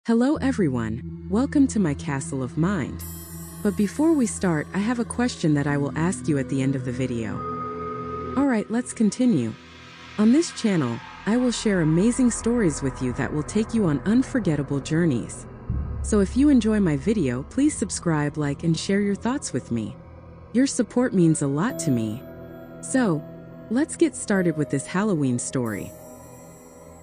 Hello everyone, welcome to my castle of mind. But before we start, I have a question that I will ask you at the end of the video. Alright, let's continue. On this channel, I will share amazing stories with you that will take you on unforgettable journeys. So if you enjoy my video, please subscribe, like, and share your thoughts with me. Your support means a lot to me. So, let's get started with this Halloween story.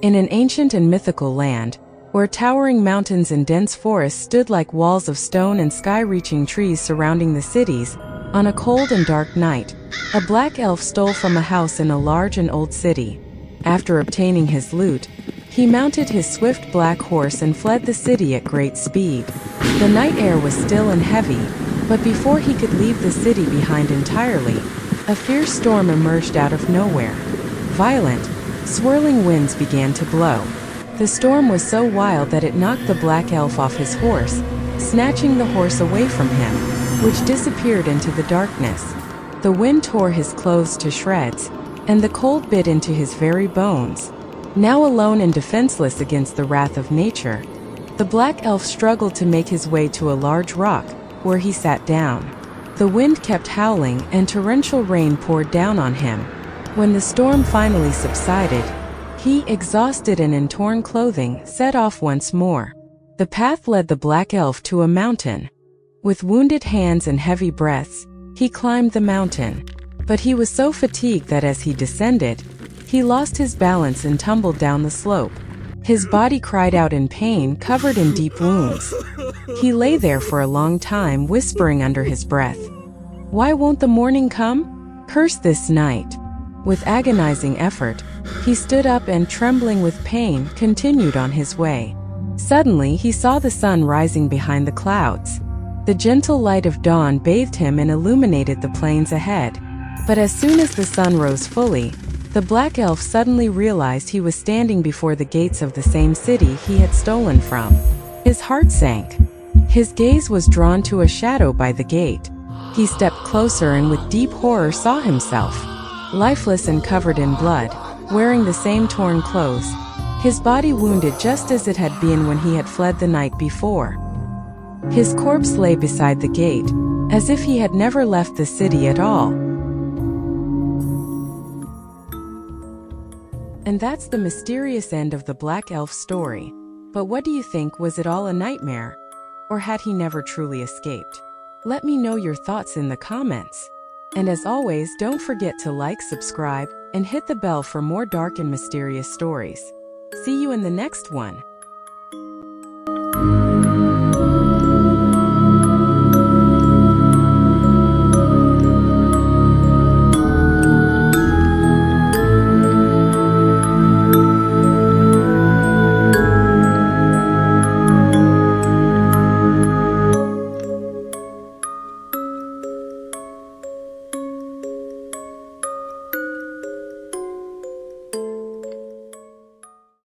In an ancient and mythical land, where towering mountains and dense forests stood like walls of stone and sky-reaching trees surrounding the cities, on a cold and dark night, a black elf stole from a house in a large and old city. After obtaining his loot, he mounted his swift black horse and fled the city at great speed. The night air was still and heavy, but before he could leave the city behind entirely, a fierce storm emerged out of nowhere. Violent, swirling winds began to blow. The storm was so wild that it knocked the black elf off his horse, snatching the horse away from him, which disappeared into the darkness. The wind tore his clothes to shreds, and the cold bit into his very bones. Now alone and defenseless against the wrath of nature, the black elf struggled to make his way to a large rock, where he sat down. The wind kept howling and torrential rain poured down on him. When the storm finally subsided, he, exhausted and in torn clothing, set off once more. The path led the black elf to a mountain. With wounded hands and heavy breaths, he climbed the mountain. But he was so fatigued that as he descended, he lost his balance and tumbled down the slope. His body cried out in pain, covered in deep wounds. He lay there for a long time, whispering under his breath, "Why won't the morning come? Curse this night." With agonizing effort, he stood up and, trembling with pain, continued on his way. Suddenly, he saw the sun rising behind the clouds. The gentle light of dawn bathed him and illuminated the plains ahead. But as soon as the sun rose fully, the black elf suddenly realized he was standing before the gates of the same city he had stolen from. His heart sank. His gaze was drawn to a shadow by the gate. He stepped closer and with deep horror saw himself, lifeless and covered in blood, wearing the same torn clothes, his body wounded just as it had been when he had fled the night before. His corpse lay beside the gate, as if he had never left the city at all. And that's the mysterious end of the black elf story. But what do you think? Was it all a nightmare? Or had he never truly escaped? Let me know your thoughts in the comments. And as always, don't forget to like, subscribe, and hit the bell for more dark and mysterious stories. See you in the next one.